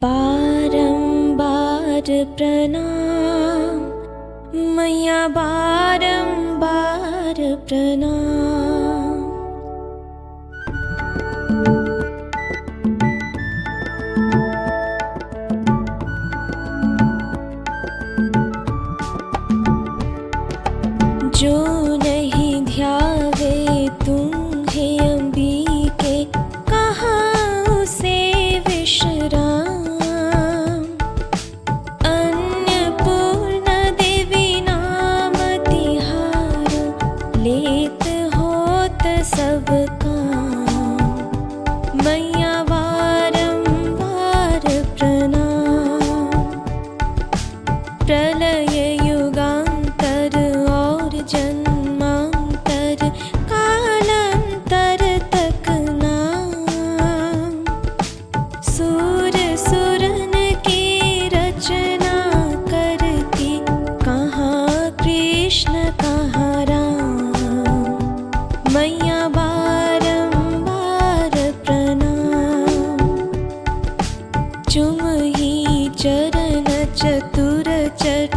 बारंबार प्रणाम मैया, बारंबार प्रणाम। जो नहीं ध्यावे तुम्हें अंबिके, कहाँ उसे विश्राम। अन्नपूर्णा देवी नाम तिहारा, लेत होत सब काम। मैया बारंबार प्रणाम। प्रलय युगांतर और जन्मांतर, कालांतर तक नाम। सूर सुरन की रचना करती, कहाँ कृष्ण कहाँ राम। मैया बारंबार प्रणाम। चुम ही चरण चतुर चट